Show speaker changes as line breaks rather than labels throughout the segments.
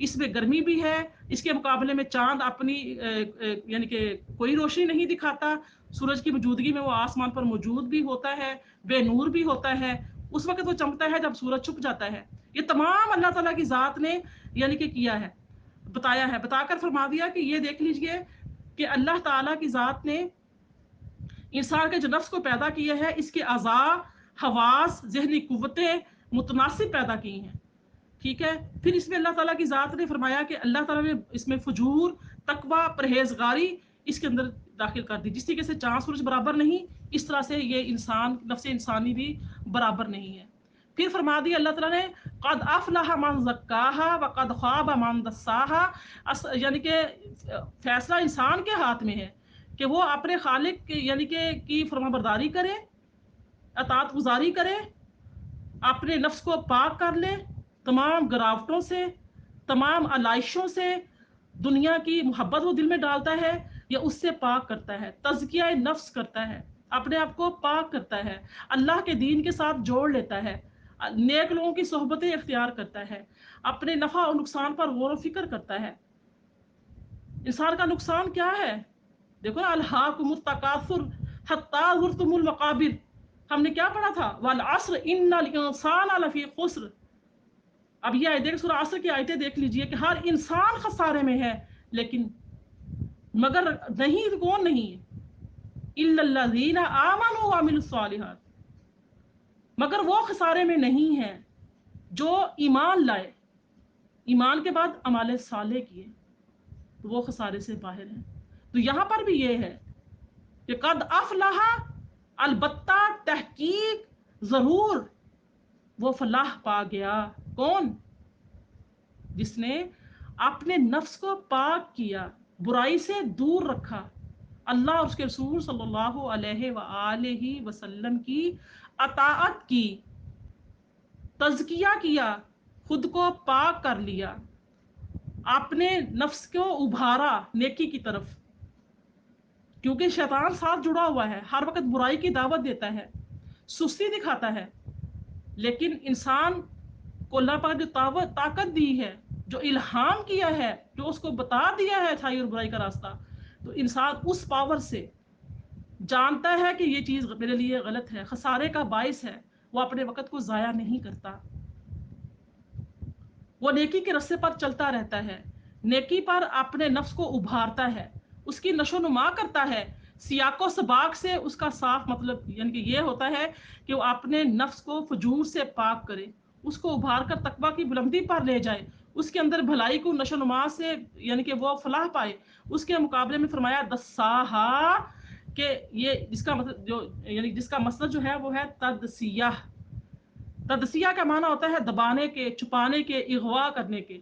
اس میں گرمی بھی ہے، اس کے مقابلے میں چاند اپنی یعنی کہ کوئی روشنی نہیں دکھاتا، سورج کی موجودگی میں وہ آسمان پر موجود بھی ہوتا ہے، بے نور بھی ہوتا ہے، اس وقت وہ چمکتا ہے جب سورج چھپ جاتا ہے۔ یہ تمام اللہ تعالیٰ کی ذات نے یعنی کہ کیا ہے، بتایا ہے، بتا کر فرما دیا کہ یہ دیکھ لیجئے کہ اللہ تعالیٰ کی ذات نے انسان کے جو نفس کو پیدا کیا ہے، اس کے اعضاء، حواس، ذہنی قوتیں متناسب پیدا کی ہیں، ٹھیک ہے۔ پھر اس میں اللہ تعالیٰ کی ذات نے فرمایا کہ اللہ تعالیٰ نے اس میں فجور، تقوی، پرہیزگاری اس کے اندر داخل کر دی۔ جس طریقے سے چاند سورج برابر نہیں، اس طرح سے یہ انسان، نفس انسانی بھی برابر نہیں ہے۔ پھر فرما دیا اللہ تعالیٰ نے قد افلح من زکاہا وقد خاب من دساہا، یعنی کہ فیصلہ انسان کے ہاتھ میں ہے کہ وہ اپنے خالق یعنی کہ کی فرما برداری کرے، اطاعت گزاری کرے، اپنے نفس کو پاک کر لے تمام گراوٹوں سے، تمام علائشوں سے، دنیا کی محبت وہ دل میں ڈالتا ہے یا اس سے پاک کرتا ہے، تزکیہ نفس کرتا ہے، اپنے آپ کو پاک کرتا ہے، اللہ کے دین کے ساتھ جوڑ لیتا ہے، نیک لوگوں کی صحبتیں اختیار کرتا ہے، اپنے نفع اور نقصان پر غور و فکر کرتا ہے۔ انسان کا نقصان کیا ہے؟ دیکھو نا، الہاکم التکاثر حتی زرتم المقابر، ہم نے کیا پڑھا تھا؟ والعصر ان الانسان لفی خسر۔ اب یہ آیتیں سورہ عصر کی آیتیں دیکھ لیجئے کہ ہر انسان خسارے میں ہے، لیکن مگر نہیں، کون نہیں؟ الا الذین آمنوا وعملوا الصالحات، مگر وہ خسارے میں نہیں ہیں جو ایمان لائے، ایمان کے بعد اعمال صالح کیے، تو وہ خسارے سے باہر ہیں۔ تو یہاں پر بھی یہ ہے کہ قد افلح، البتہ تحقیق ضرور وہ فلاح پا گیا، کون؟ جس نے اپنے نفس کو پاک کیا، برائی سے دور رکھا، اللہ اور اس کے رسول صلی اللہ علیہ وآلہ وسلم کی اطاعت کی، تزکیہ کیا، خود کو پاک کر لیا، اپنے نفس کو ابھارا نیکی کی طرف، کیونکہ شیطان ساتھ جڑا ہوا ہے، ہر وقت برائی کی دعوت دیتا ہے، سستی دکھاتا ہے، لیکن انسان کو اللہ پاک جو طاقت دی ہے، جو الہام کیا ہے، جو اس کو بتا دیا ہے اچھائی اور برائی کا راستہ، تو انسان اس پاور سے جانتا ہے کہ یہ چیز میرے لیے غلط ہے، خسارے کا باعث ہے، وہ اپنے وقت کو ضائع نہیں کرتا، وہ نیکی کے راستے پر چلتا رہتا ہے، نیکی پر اپنے نفس کو ابھارتا ہے، اس کی نشو نما کرتا ہے، سیاق و سباق سے اس کا صاف مطلب یعنی کہ یہ ہوتا ہے کہ وہ اپنے نفس کو فجور سے پاک کرے، اس کو ابھار کر تقویٰ کی بلندی پر لے جائے، اس کے اندر بھلائی کو نشو نما سے یعنی کہ وہ فلاح پائے۔ اس کے مقابلے میں فرمایا دساہا، کہ یہ جس کا مطلب جو یعنی جس کا مصدر جو ہے وہ ہے تدسیہ۔ تدسیہ کا معنی ہوتا ہے دبانے کے، چھپانے کے، اغوا کرنے کے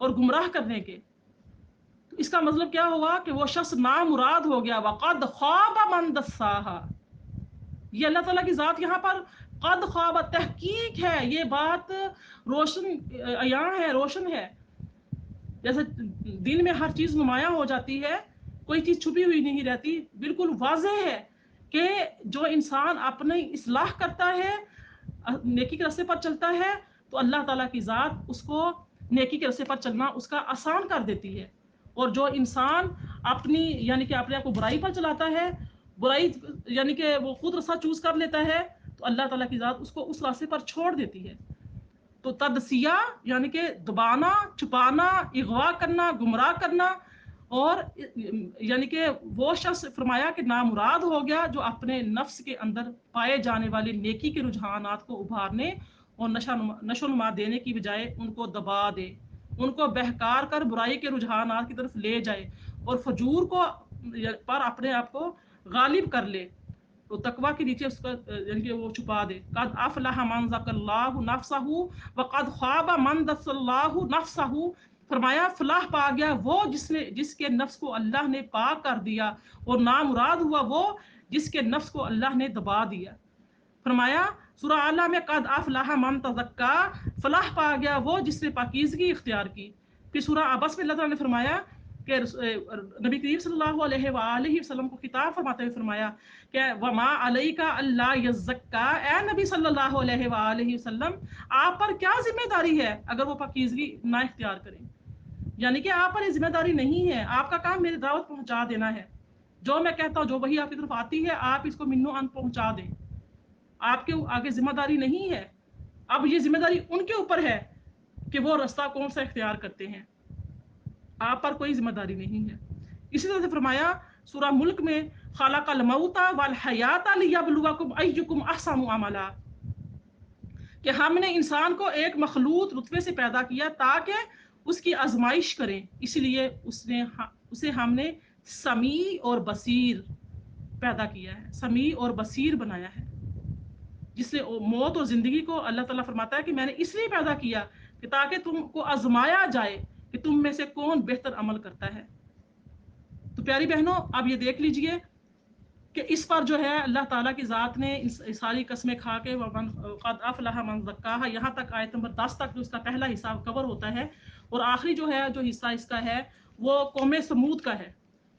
اور گمراہ کرنے کے۔ تو اس کا مطلب کیا ہوا کہ وہ شخص نامراد ہو گیا، وقد خواب من دساہا۔ یہ اللہ تعالیٰ کی ذات یہاں پر قد خواب، تحقیق ہے، یہ بات روشن عیاں ہے، روشن ہے، جیسے دن میں ہر چیز نمایاں ہو جاتی ہے، کوئی چیز چھپی ہوئی نہیں رہتی، بالکل واضح ہے کہ جو انسان اپنی اصلاح کرتا ہے، نیکی کے راستے پر چلتا ہے، تو اللہ تعالیٰ کی ذات اس کو نیکی کے راستے پر چلنا اس کا آسان کر دیتی ہے، اور جو انسان اپنی یعنی کہ اپنے آپ کو برائی پر چلاتا ہے، برائی یعنی کہ وہ خود راستہ چوز کر لیتا ہے، تو اللہ تعالیٰ کی ذات اس کو اس راستے پر چھوڑ دیتی ہے۔ تو تدسیہ یعنی کہ دبانا، چھپانا، اغوا کرنا، گمراہ کرنا، اور یعنی کہ وہ شخص فرمایا کہ نامراد ہو گیا جو اپنے نفس کے اندر پائے جانے والے نیکی کے رجحانات کو ابھارنے اور نشو نما دینے کی بجائے ان کو دبا دے، ان کو بہکار کر برائی کے رجحانات کی طرف لے جائے اور فجور کو پر اپنے آپ کو غالب کر لے، تو تقوی کے نیچے اس کا یعنی کہ وہ چھپا دے۔ قد افلح من ذکر اللہ نفسہ وقد خواب من دس اللہ نفسہ، فرمایا فلاح پا گیا وہ جس کے نفس کو اللہ نے پاک کر دیا، اور نامراد ہوا وہ جس کے نفس کو اللہ نے دبا دیا۔ فرمایا سورہ اعلیٰ میں قد افلح من تزکا، فلاح پا گیا وہ جس نے پاکیزگی اختیار کی۔ پھر سورہ عبس میں اللہ تعالیٰ نے فرمایا کہ نبی کریم صلی اللہ علیہ وآلہ وسلم کو خطاب فرماتے ہوئے فرمایا کہ وما علیکا اللہ یزکا، اے نبی صلی اللہ علیہ وآلہ وسلم آپ پر کیا ذمہ داری ہے اگر وہ پاکیزگی نہ اختیار کریں، یعنی کہ آپ پر یہ ذمہ داری نہیں ہے، آپ کا کام میری دعوت پہنچا دینا ہے، جو میں کہتا ہوں جو وحی آپ کی طرف آتی ہے آپ اس کو منو ان پہنچا دیں، آپ کے آگے ذمہ داری نہیں ہے، اب یہ ذمہ داری ان کے اوپر ہے کہ وہ رستہ کون سا اختیار کرتے ہیں، آپ پر کوئی ذمہ داری نہیں ہے۔ اسی طرح سے فرمایا سورہ ملک میں خلق الموت والحیات لیبلوکم ایکم احسن عملا، کہ ہم نے انسان کو ایک مخلوط رتبے سے پیدا کیا تاکہ اس کی آزمائش کریں، اسی لیے اسے ہم نے سمیع اور بصیر پیدا کیا ہے، سمیع اور بصیر بنایا ہے، جس سے موت اور زندگی کو اللہ تعالیٰ فرماتا ہے کہ میں نے اس لیے پیدا کیا کہ تاکہ تم کو آزمایا جائے کہ تم میں سے کون بہتر عمل کرتا ہے۔ تو پیاری بہنوں اب یہ دیکھ لیجئے کہ اس پر جو ہے اللہ تعالیٰ کی ذات نے ساری قسمیں کھا کے قد افلح من زکاہا یہاں تک آیت نمبر 10 تک جو اس کا پہلا حصہ کور ہوتا ہے، اور آخری جو ہے جو حصہ اس کا ہے وہ قوم سمود کا ہے۔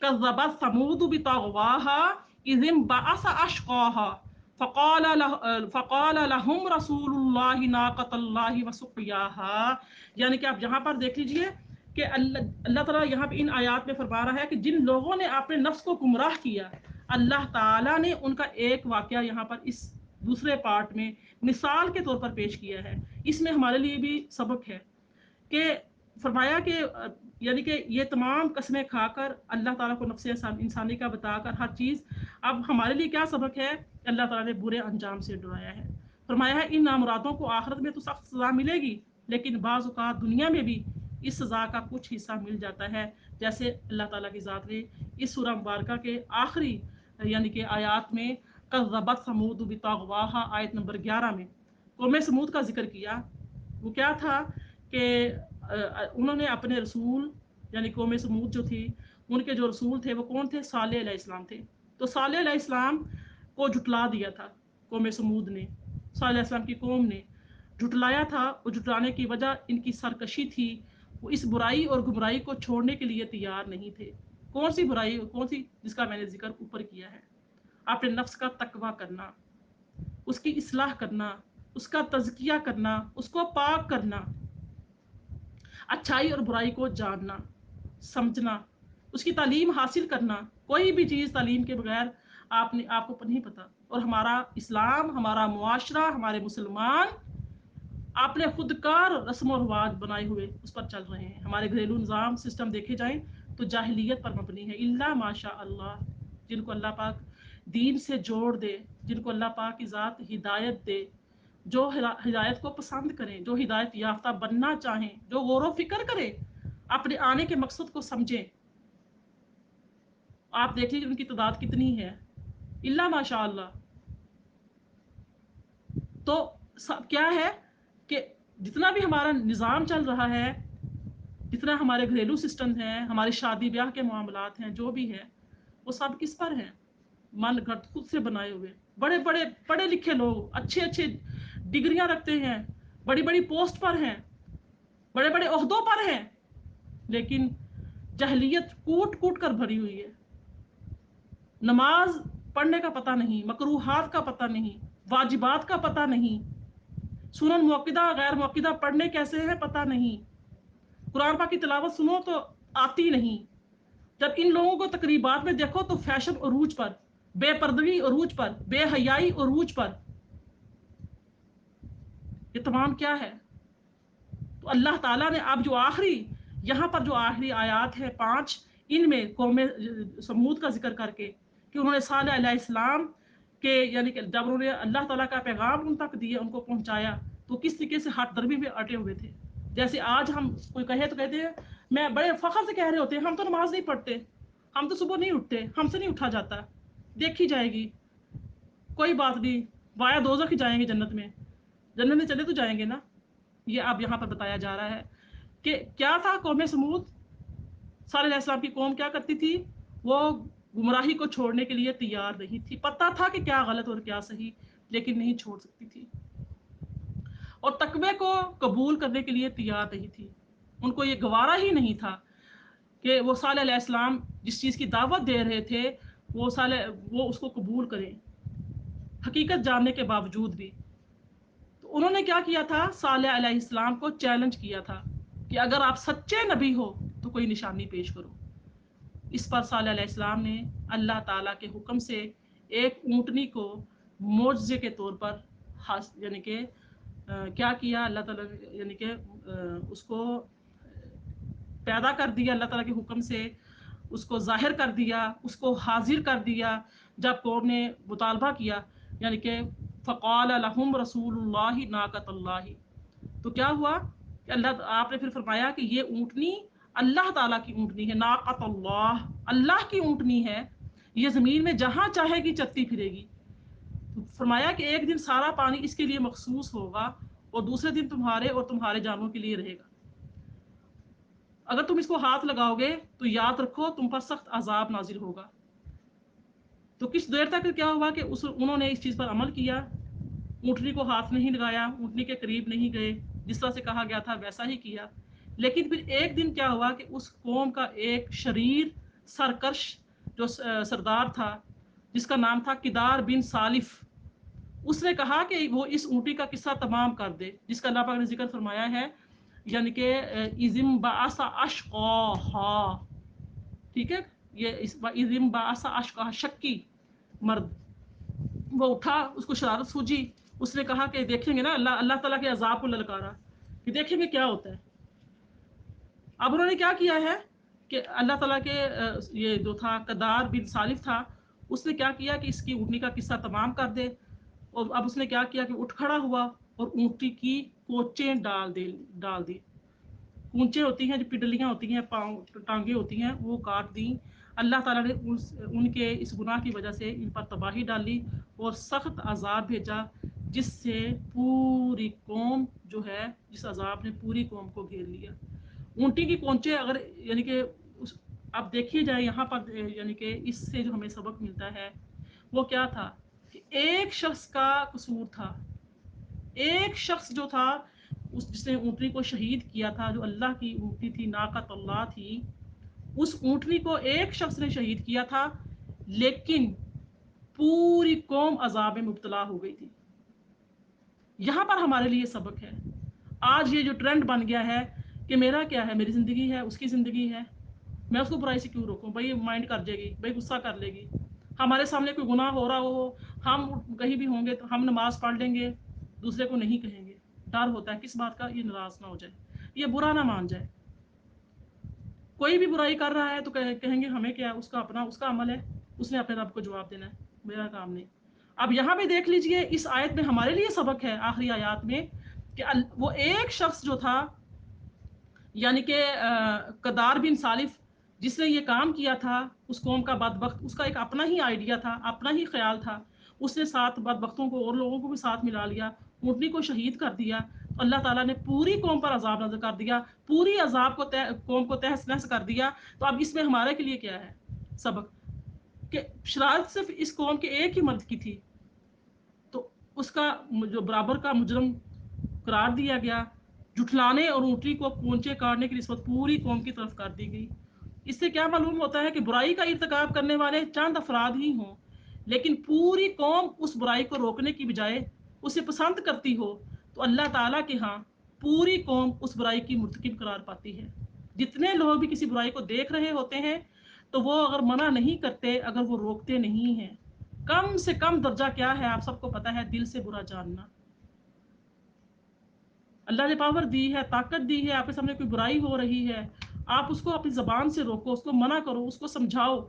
کذبت ثمود بطغواها اذ انبعث اشقاها فقال لهم رسول اللہ ناقۃ اللہ وسقیاها، یعنی کہ آپ یہاں پر دیکھ لیجئے کہ اللہ تعالیٰ یہاں پہ ان آیات میں فرما رہا ہے کہ جن لوگوں نے اپنے نفس کو گمراہ کیا، اللہ تعالیٰ نے ان کا ایک واقعہ یہاں پر اس دوسرے پارٹ میں مثال کے طور پر پیش کیا ہے۔ اس میں ہمارے لیے بھی سبق ہے کہ فرمایا کہ یعنی کہ یہ تمام قسمیں کھا کر اللہ تعالیٰ کو نفس انسانی کا بتا کر ہر چیز، اب ہمارے لیے کیا سبق ہے؟ اللہ تعالیٰ نے برے انجام سے ڈرایا ہے، فرمایا ہے ان نامرادوں کو آخرت میں تو سخت سزا ملے گی، لیکن بعض اوقات دنیا میں بھی اس سزا کا کچھ حصہ مل جاتا ہے، جیسے اللہ تعالیٰ کی ذات نے اس سورہ مبارکہ کے آخری یعنی کہ آیات میں کذبت ثمود بطغواہا آیت نمبر 11 میں قوم سمود کا ذکر کیا۔ وہ کیا تھا کہ انہوں نے اپنے رسول یعنی قوم سمود جو تھی ان کے جو رسول تھے وہ کون تھے؟ صالح علیہ السلام تھے، تو صالح علیہ السلام کو جھٹلا دیا تھا قوم سمود نے، صالح علیہ السلام کی قوم نے جھٹلایا تھا، اور جھٹلانے کی وجہ ان کی سرکشی تھی، وہ اس برائی اور گمراہی کو چھوڑنے کے لیے تیار نہیں تھے۔ کون سی برائی؟ کون سی؟ جس کا میں نے ذکر اوپر کیا ہے، اپنے نفس کا تقویٰ کرنا، اس کی اصلاح کرنا، اس کا تزکیہ کرنا، اس کو پاک کرنا، اچھائی اور برائی کو جاننا سمجھنا، اس کی تعلیم حاصل کرنا، کوئی بھی چیز تعلیم کے بغیر آپ کو نہیں پتا، اور ہمارا اسلام، ہمارا معاشرہ، ہمارے مسلمان اپنے خودکار رسم و رواج بنائے ہوئے اس پر چل رہے ہیں، ہمارے گھریلو نظام سسٹم دیکھے جائیں تو جاہلیت پر مبنی ہے، الا ماشاء اللہ، جن کو اللہ پاک دین سے جوڑ دے، جن کو اللہ پاک کی ذات ہدایت دے، جو ہدایت کو پسند کریں، جو ہدایت یافتہ بننا چاہیں، جو غور و فکر کریں، اپنے آنے کے مقصد کو سمجھیں، آپ دیکھ لیجیے ان کی تعداد کتنی ہے، الا ماشاء اللہ۔ تو کیا ہے کہ جتنا بھی ہمارا نظام چل رہا ہے، جتنا ہمارے گھریلو سسٹم ہیں، ہماری شادی بیاہ کے معاملات ہیں، جو بھی ہے وہ سب کس پر ہیں؟ من گھڑت خود سے بنائے ہوئے، بڑے بڑے پڑھے لکھے لوگ اچھے اچھے ڈگریاں رکھتے ہیں، بڑی بڑی پوسٹ پر ہیں، بڑے بڑے عہدوں پر ہیں، لیکن جہلیت کوٹ کوٹ کر بھری ہوئی ہے، نماز پڑھنے کا پتہ نہیں، مکروہات کا پتہ نہیں، واجبات کا پتہ نہیں، سنن موقدہ غیر موقدہ پڑھنے کیسے ہیں پتہ نہیں، قرآن پاک کی تلاوت سنو تو آتی نہیں، جب ان لوگوں کو تقریبات میں دیکھو تو فیشن عروج پر، بے پردگی عروج پر، بے حیائی عروج پر، یہ تمام کیا ہے؟ تو اللہ تعالیٰ نے اب جو آخری یہاں پر جو آخری آیات ہے 5 ان میں قوم سمود کا ذکر کر کے کہ انہوں نے صالح علیہ السلام کے یعنی کہ جب انہوں نے اللہ تعالیٰ کا پیغام ان تک دیا، ان کو پہنچایا، تو کس طریقے سے ہاتھ دربی میں اٹے ہوئے تھے۔ جیسے آج ہم کوئی کہے تو کہتے ہیں، میں بڑے فخر سے کہہ رہے ہوتے ہیں ہم تو نماز نہیں پڑھتے، ہم تو صبح نہیں اٹھتے، ہم سے نہیں اٹھا جاتا، دیکھی جائے گی، کوئی بات نہیں، وایا دوزخ ہی جائیں گے، جنت میں، جنت میں چلے تو جائیں گے نا۔ یہ اب یہاں پر بتایا جا رہا ہے کہ کیا تھا قوم سمود، صالح علیہ السلام کی قوم کیا کرتی تھی؟ وہ گمراہی کو چھوڑنے کے لیے تیار نہیں تھی، پتہ تھا کہ کیا غلط اور کیا صحیح، لیکن نہیں چھوڑ سکتی تھی، اور تقوی کو قبول کرنے کے لیے تیار نہیں تھی، ان کو یہ گوارا ہی نہیں تھا کہ وہ صالح علیہ السلام جس چیز کی دعوت دے رہے تھے وہ اس کو قبول کریں حقیقت جاننے کے باوجود بھی. تو انہوں نے کیا کیا تھا؟ صالح علیہ السلام کو چیلنج کیا تھا کہ اگر آپ سچے نبی ہو تو کوئی نشانی پیش کرو. اس پر صالح علیہ السلام نے اللہ تعالیٰ کے حکم سے ایک اونٹنی کو معجزے کے طور پر یعنی کہ کیا کیا اللہ تعالیٰ نے، یعنی کہ اس کو پیدا کر دیا اللہ تعالیٰ کے حکم سے، اس کو ظاہر کر دیا، اس کو حاضر کر دیا. جب قوم نے مطالبہ کیا یعنی کہ فقال لهم رسول اللہ ناقۃ اللہ، تو کیا ہوا کہ آپ نے پھر فرمایا کہ یہ اونٹنی اللہ تعالیٰ کی اونٹنی ہے، ناقۃ اللہ، اللہ کی اونٹنی ہے، یہ زمین میں جہاں چاہے گی چلتی پھرے گی. فرمایا کہ ایک دن سارا پانی اس کے لیے مخصوص ہوگا اور دوسرے دن تمہارے اور تمہارے جانوروں کے لیے رہے گا. اگر تم اس کو ہاتھ لگاؤ گے تو یاد رکھو تم پر سخت عذاب نازل ہوگا. تو کچھ دیر تک کیا ہوا کہ انہوں نے اس چیز پر عمل کیا، اونٹنی کو ہاتھ نہیں لگایا، اونٹنی کے قریب نہیں گئے، جس طرح سے کہا گیا تھا ویسا ہی کیا. لیکن پھر ایک دن کیا ہوا کہ اس قوم کا ایک شریر سرکش جو سردار تھا جس کا نام تھا کدار بن سالف، اس نے کہا کہ وہ اس اونٹی کا قصہ تمام کر دے جس کا اللہ پاک نے ذکر فرمایا ہے، یعنی کہ اذم بعث اشقاہا، ٹھیک ہے، یہ اذم بعث اشقاہا، شکی مرد. وہ اٹھا، اس کو شرارت سوجی، اس نے کہا کہ دیکھیں گے نا، اللہ تعالیٰ کے عذاب کو للکارا کہ دیکھیں گے کیا ہوتا ہے. اب انہوں نے کیا کیا ہے کہ اللہ تعالیٰ کے یہ جو تھا کدار بن سالف تھا، اس نے کیا کیا کہ اس کی اونٹنی کا قصہ تمام کر دے. اور اب اس نے کیا کیا کہ اٹھ کھڑا ہوا اور اونٹی کی کوچیں ڈال دی. کونچیں ہوتی ہیں جو پڈلیاں ہوتی ہیں، پاؤں ٹانگیں ہوتی ہیں، وہ کاٹ دیں. اللہ تعالیٰ نے ان کے اس گناہ کی وجہ سے ان پر تباہی ڈالی اور سخت عذاب بھیجا، جس سے پوری قوم جو ہے، جس عذاب نے پوری قوم کو گھیر لیا. اونٹی کی کونچے اگر یعنی کہ اب دیکھیے جائے یہاں پر، یعنی کہ اس سے جو ہمیں سبق ملتا ہے وہ کیا تھا کہ ایک شخص کا قصور تھا. ایک شخص جو تھا جس نے اونٹنی کو شہید کیا تھا، جو اللہ کی اونٹنی تھی، ناقۃ اللہ تھی، اس اونٹنی کو ایک شخص نے شہید کیا تھا، لیکن پوری قوم عذاب میں مبتلا ہو گئی تھی. یہاں پر ہمارے لیے سبق ہے. آج یہ جو ٹرینڈ بن گیا ہے کہ میرا کیا ہے، میری زندگی ہے، اس کی زندگی ہے، میں اس کو برائی سے کیوں روکوں، بھائی مائنڈ کر جائے گی، بھائی غصہ کر لے گی. ہمارے سامنے کوئی گناہ ہو رہا ہو، ہم کہیں بھی ہوں گے تو ہم نماز پڑھ لیں گے، دوسرے کو نہیں کہیں گے. ڈر ہوتا ہے کس بات کا؟ یہ ناراض نہ ہو جائے، یہ برا نہ مان جائے. کوئی بھی برائی کر رہا ہے تو کہیں گے ہمیں کیا، اس کا عمل ہے، اس نے اپنے رب کو جواب دینا ہے، میرا کام نہیں. اب یہاں پہ دیکھ لیجئے اس آیت میں ہمارے لیے سبق ہے آخری آیات میں کہ وہ ایک شخص جو تھا یعنی کہ کدار بن سالف، جس نے یہ کام کیا تھا، اس قوم کا بدبخت، اس کا ایک اپنا ہی آئیڈیا تھا، اپنا ہی خیال تھا، اس نے 7 بدبختوں کو اور لوگوں کو بھی ساتھ ملا لیا، اونٹنی کو شہید کر دیا. اللہ تعالیٰ نے پوری قوم پر عذاب نازل کر دیا، پوری عذاب کو قوم کو تہس نہس کر دیا. تو اب اس میں ہمارے کے لیے کیا ہے سبق؟ کہ شرارت صرف اس قوم کے ایک ہی مرد کی تھی تو اس کا جو برابر کا مجرم قرار دیا گیا، جھٹلانے اور اونٹنی کو کونچے کاٹنے کی نسبت پوری قوم کی طرف کر دی گئی. اس سے کیا معلوم ہوتا ہے کہ برائی کا ارتکاب کرنے والے چند افراد ہی ہوں، لیکن پوری قوم اس برائی کو روکنے کی بجائے اسے پسند کرتی ہو تو اللہ تعالیٰ کے ہاں پوری قوم اس برائی کی مرتکب قرار پاتی ہے. جتنے لوگ بھی کسی برائی کو دیکھ رہے ہوتے ہیں تو وہ اگر منع نہیں کرتے، اگر وہ روکتے نہیں ہیں، کم سے کم درجہ کیا ہے آپ سب کو پتا ہے، دل سے برا جاننا. اللہ نے پاور دی ہے، طاقت دی ہے، آپ کے سامنے کوئی برائی ہو رہی ہے، آپ اس کو اپنی زبان سے روکو، اس کو منع کرو، اس کو سمجھاؤ.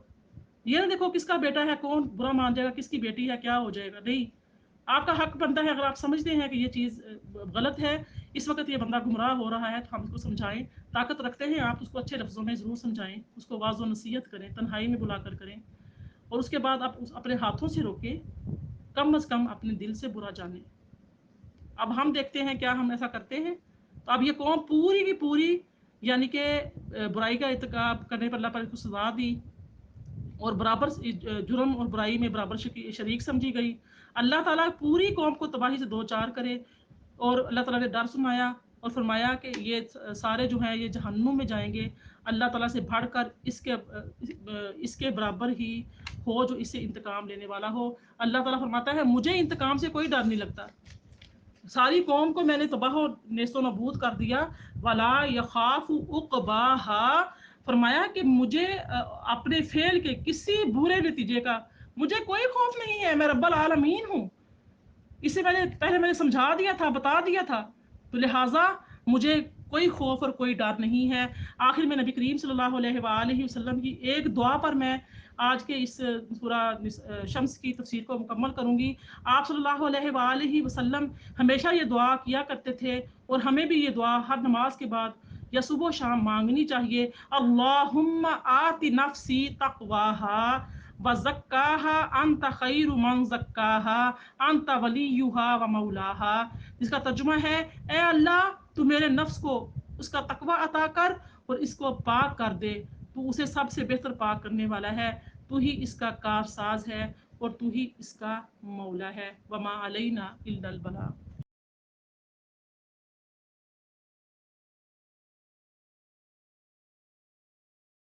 یہ نہ دیکھو کس کا بیٹا ہے، کون برا مان جائے گا، کس کی بیٹی ہے کیا ہو جائے گا. نہیں، آپ کا حق بنتا ہے، اگر آپ سمجھتے ہیں کہ یہ چیز غلط ہے، اس وقت یہ بندہ گمراہ ہو رہا ہے، تو ہم اس کو سمجھائیں. طاقت رکھتے ہیں آپ اس کو اچھے لفظوں میں ضرور سمجھائیں، اس کو واضح و نصیحت کریں، تنہائی میں بلا کر کریں، اور اس کے بعد آپ اپنے ہاتھوں سے روکیں، کم از کم اپنے دل سے برا جانیں. اب ہم دیکھتے ہیں کیا ہم ایسا کرتے ہیں. تو اب یہ قوم پوری کی پوری یعنی کہ برائی کا ارتکاب کرنے پر اللہ پر کو سزا دی اور برابر جرم اور برائی میں برابر شریک سمجھی گئی. اللہ تعالیٰ پوری قوم کو تباہی سے 2 چار کرے اور اللہ تعالیٰ نے ڈر سنایا اور فرمایا کہ یہ سارے جو ہیں یہ جہنم میں جائیں گے، اللہ تعالیٰ سے بڑھ کر اس کے برابر ہی ہو جو اس سے انتقام لینے والا ہو۔ اللہ تعالیٰ فرماتا ہے مجھے انتقام سے کوئی ڈر نہیں لگتا، ساری قوم کو میں نے تباہ و نیست و نابود کر دیا، ولا یخاف عقباها، فرمایا کہ مجھے اپنے فعل کے کسی برے نتیجے کا مجھے کوئی خوف نہیں ہے، میں رب العالمین ہوں، اسے پہلے میں نے سمجھا دیا تھا، بتا دیا تھا، تو لہٰذا مجھے کوئی خوف اور کوئی ڈر نہیں ہے۔ آخر میں نبی کریم صلی اللہ علیہ وآلہ وسلم کی ایک دعا پر میں آج کے اس سورہ شمس کی تفسیر کو مکمل کروں گی۔ آپ صلی اللہ علیہ وآلہ وسلم ہمیشہ یہ دعا کیا کرتے تھے، اور ہمیں بھی یہ دعا ہر نماز کے بعد یا صبح و شام مانگنی چاہیے۔ اللہم آت نفسی تقواہا وزکاہا انت خیر من زکاہا انت ولیہا و مولاہا، جس کا ترجمہ ہے اے اللہ تو میرے نفس کو اس کا تقوی عطا کر اور اس کو پاک کر دے، تو اسے سب سے بہتر پاک کرنے والا ہے، تو ہی اس کا کارساز ہے اور تو ہی اس کا مولا ہے۔ وما علینا الا البلاغ۔